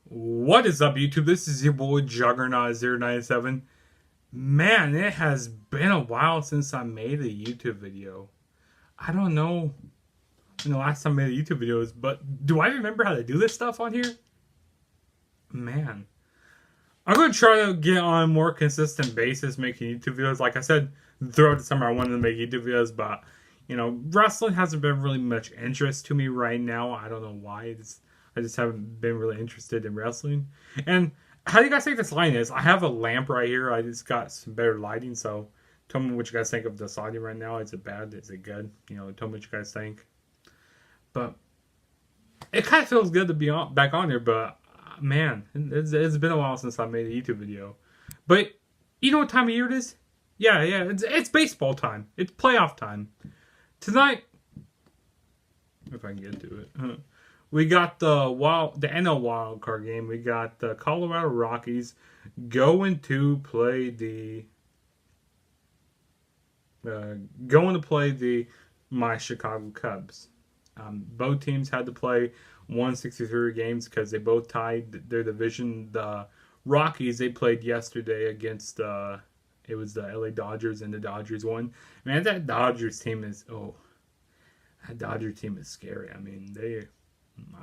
What is up, YouTube? This is your boy Juggernaut097. Man, it has been a while since I made a YouTube video. I don't know when the last time I made a YouTube video is, but do I remember how to do this stuff on here? Man. I'm going to try to get on a more consistent basis making YouTube videos. Like I said, throughout the summer I wanted to make YouTube videos, but, wrestling hasn't been really much interest to me right now. I don't know why. I just haven't been really interested in wrestling. And how do you guys think this lighting is? I have a lamp right here. I just got some better lighting, so tell me what you guys think of this lighting right now. Is it bad? Is it good? Tell me what you guys think. But it kind of feels good to be back on here, but man, it's been a while since I made a YouTube video. But you know what time of year it is? Yeah, it's baseball time. It's playoff time. Tonight, if I can get to it, we got the NL wild card game. We got the Colorado Rockies going to play my Chicago Cubs. Both teams had to play 163 games because they both tied their division. The Rockies, they played yesterday against it was the LA Dodgers, and the Dodgers won. Man, that Dodgers team is scary. I mean,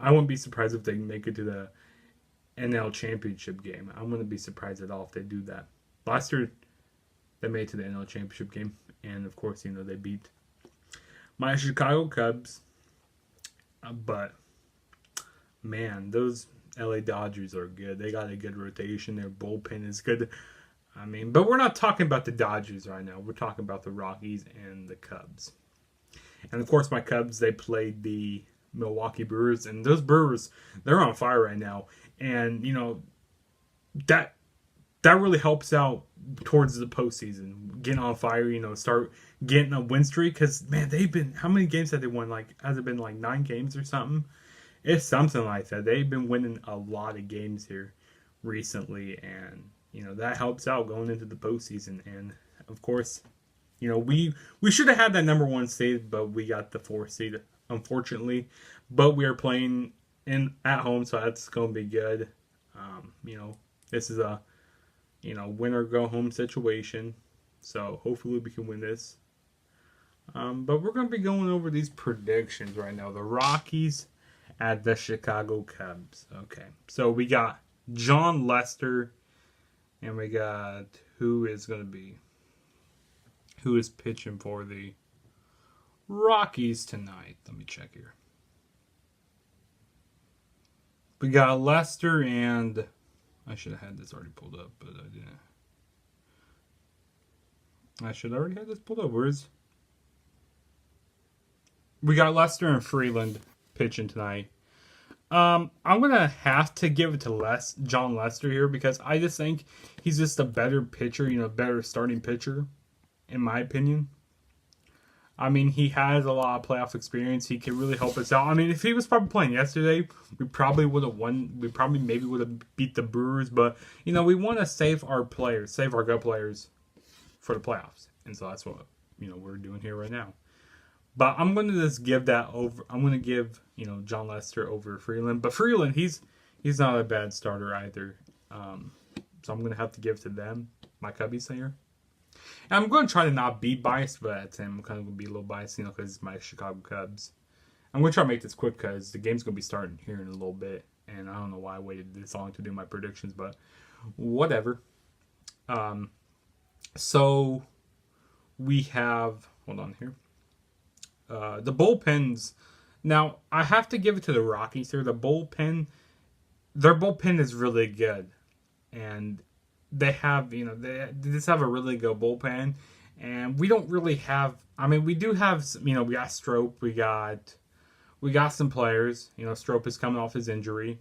I wouldn't be surprised if they make it to the NL Championship game. I wouldn't be surprised at all if they do that. Last year, they made it to the NL Championship game, and of course, they beat my Chicago Cubs. But man, those LA Dodgers are good. They got a good rotation. Their bullpen is good. I mean, but we're not talking about the Dodgers right now. We're talking about the Rockies and the Cubs. And of course, my Cubs, they played the Milwaukee Brewers, and those Brewers, they're on fire right now. And that really helps out towards the postseason, getting on fire. Start getting a win streak, because man, how many games have they won? Has it been 9 games or something? It's something like that. They've been winning a lot of games here recently, and that helps out going into the postseason. And of course, we should have had that number 1 seed, but we got the 4th seed, unfortunately. But we are playing at home, so that's going to be good. This is a win or go home situation, so hopefully we can win this. But we're going to be going over these predictions right now. The Rockies at the Chicago Cubs. Okay, so we got John Lester, and we got who is pitching for the Rockies tonight. Let me check here. We got Lester, and I should have had this already pulled up, but I didn't. I should already have this pulled up. We got Lester and Freeland pitching tonight. I'm gonna have to give it to John Lester here, because I just think he's just a better pitcher, better starting pitcher, in my opinion. I mean, he has a lot of playoff experience. He can really help us out. I mean, if he was probably playing yesterday, we probably would have won. We probably maybe would have beat the Brewers, but we want to save our good players for the playoffs, and so that's what we're doing here right now. But I'm going to just give that over. I'm going to give John Lester over Freeland. But Freeland, he's not a bad starter either. So I'm going to have to give to them, my Cubbies here. And I'm going to try to not be biased, but at the time I'm kind of going to be a little biased, because it's my Chicago Cubs. I'm going to try to make this quick, because the game's going to be starting here in a little bit. And I don't know why I waited this long to do my predictions, but whatever. So we have, hold on here. The bullpens. Now, I have to give it to the Rockies here. Their bullpen is really good. And they have, they just have a really good bullpen. And we don't really have, we do have, we got Strop. We got some players. Strop is coming off his injury.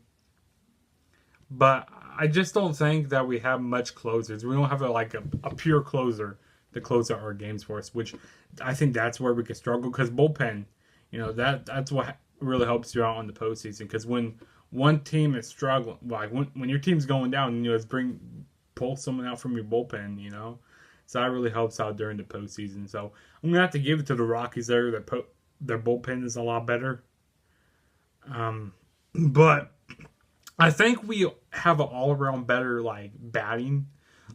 But I just don't think that we have much closers. We don't have a pure closer to close out our games for us, which I think that's where we could struggle, because bullpen, that's what really helps you out on the postseason. Because when one team is struggling, when your team's going down, pull someone out from your bullpen, so that really helps out during the postseason. So I'm gonna have to give it to the Rockies there. Their bullpen is a lot better, but I think we have an all around better like batting,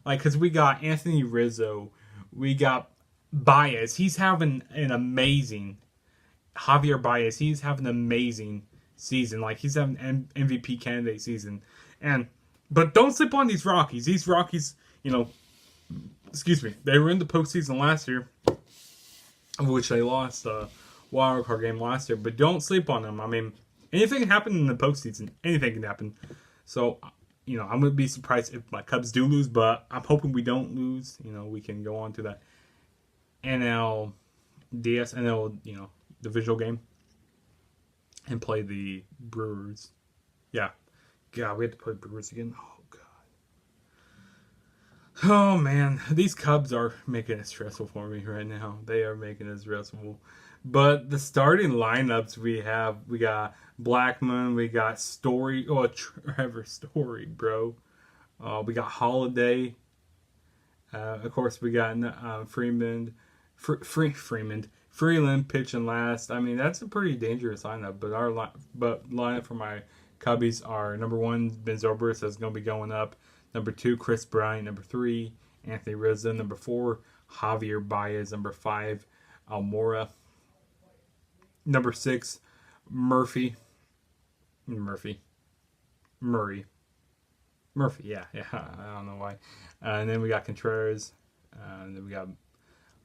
like because we got Anthony Rizzo, we got Baez. He's having an amazing Javier Baez. He's having an amazing season. Like he's having an MVP candidate season, and but don't sleep on these Rockies. These Rockies, you know, excuse me, they were in the postseason last year, which they lost the wild card game last year. But don't sleep on them. I mean, anything can happen in the postseason. Anything can happen. So, you know, I'm gonna be surprised if my Cubs do lose, but I'm hoping we don't lose. You know, we can go on to that NL, you know, divisional game and play the Brewers. Yeah, God, we have to play Brewers again. Oh God. Oh man, these Cubs are making it stressful for me right now. They are making it stressful. But the starting lineups we got Blackmon, we got Story, Trevor Story, bro. We got Holiday. Of course, we got Freeland pitching last. I mean, that's a pretty dangerous lineup. But lineup for my Cubbies are number 1, Ben Zobrist, that's going to be going up. Number 2, Chris Bryant. Number 3, Anthony Rizzo. Number 4, Javier Baez. Number 5, Almora. Number 6, Murray. Yeah. I don't know why. And then we got Contreras. And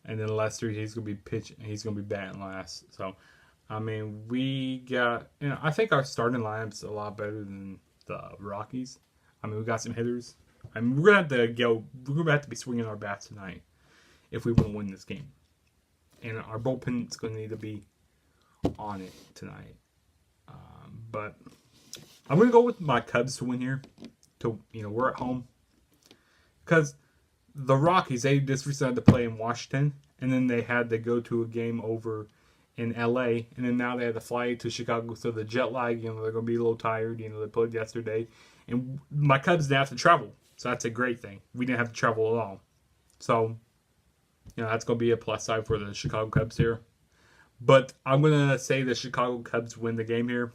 then Lester. He's gonna be pitching. He's gonna be batting last. So, I mean, we got. You know, I think our starting lineup's a lot better than the Rockies. I mean, we got some hitters. I mean, we're gonna have to be swinging our bats tonight if we want to win this game. And our bullpen's gonna need to be on it tonight. But I'm gonna go with my Cubs to win here. We're at home because the Rockies, they just decided to play in Washington, and then they had to go to a game over in LA, and then now they had to fly to Chicago. So the jet lag, they're gonna be a little tired. They played yesterday, and my Cubs didn't have to travel, so that's a great thing. We didn't have to travel at all, so that's gonna be a plus side for the Chicago Cubs here. But I'm gonna say the Chicago Cubs win the game here.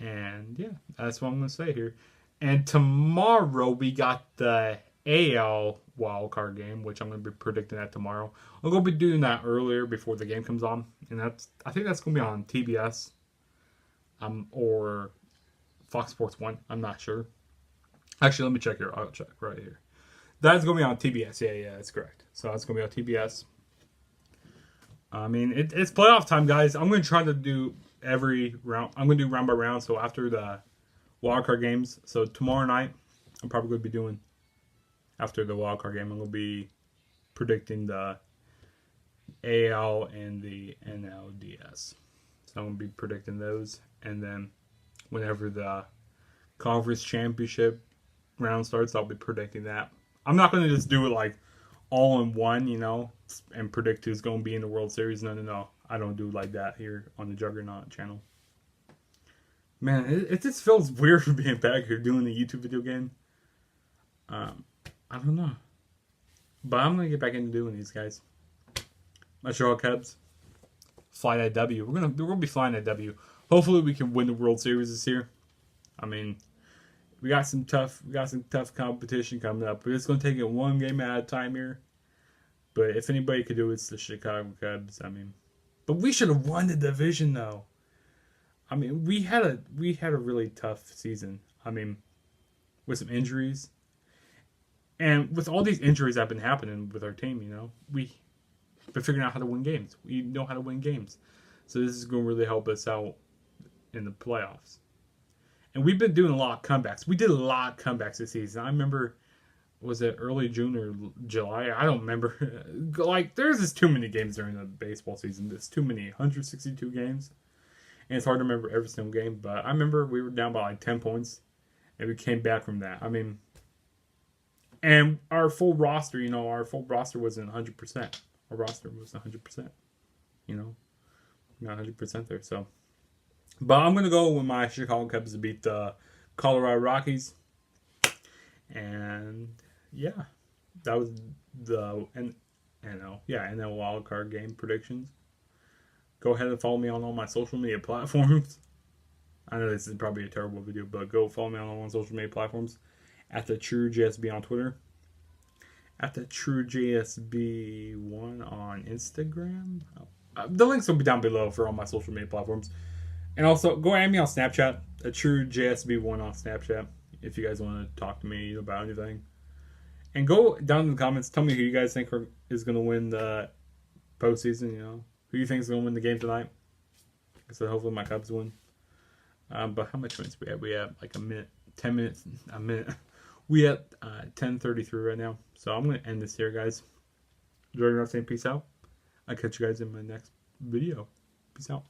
And yeah, that's what I'm going to say here. And tomorrow we got the AL wildcard game, which I'm going to be predicting that tomorrow. I'm going to be doing that earlier before the game comes on. And I think that's going to be on TBS or Fox Sports 1. I'm not sure. Actually, let me check here. I'll check right here. That's going to be on TBS. Yeah, that's correct. So that's going to be on TBS. I mean, it's playoff time, guys. I'm going to try to do every round. I'm going to do round by round. So after the wildcard games. So tomorrow night, I'm probably going to be doing, after the wildcard game, I'm going to be predicting the AL and the NLDS. So I'm going to be predicting those. And then whenever the conference championship round starts, I'll be predicting that. I'm not going to just do it like all in one, and predict who's going to be in the World Series. No. I don't do it like that here on the Juggernaut channel. Man, it just feels weird being back here doing a YouTube video game. I don't know. But I'm going to get back into doing these, guys. My Chicago Cubs. Fly that W. We're gonna be flying that W. Hopefully we can win the World Series this year. I mean, we got some tough competition coming up. But it's gonna take it one game at a time here. But if anybody could do it, it's the Chicago Cubs. I mean, but we should have won the division though. I mean, we had a really tough season. I mean, with some injuries. And with all these injuries that have been happening with our team, we've been figuring out how to win games. We know how to win games. So this is going to really help us out in the playoffs. And we've been doing a lot of comebacks. We did a lot of comebacks this season. I remember, was it early June or July? I don't remember. Like, there's just too many games during the baseball season. There's too many, 162 games. And it's hard to remember every single game. But I remember we were down by like 10 points. And we came back from that. I mean, and our full roster, wasn't 100%. Our roster was 100%. Not 100% there. So, but I'm gonna go with my Chicago Cubs to beat the Colorado Rockies. And yeah, that was the NL wildcard game predictions. Go ahead and follow me on all my social media platforms. I know this is probably a terrible video, but go follow me on all social media platforms at the TrueJSB on Twitter, at the TrueJSB1 on Instagram. The links will be down below for all my social media platforms. And also, go add me on Snapchat, a TrueJSB1 on Snapchat, if you guys want to talk to me about anything. And go down in the comments, tell me who you guys think is going to win the postseason, Who you think is going to win the game tonight. So hopefully my Cubs win. But how much minutes we have? We have like a minute, 10 minutes, a minute. We at 10:33 right now. So I'm going to end this here, guys. Enjoy your night, saying peace out. I'll catch you guys in my next video. Peace out.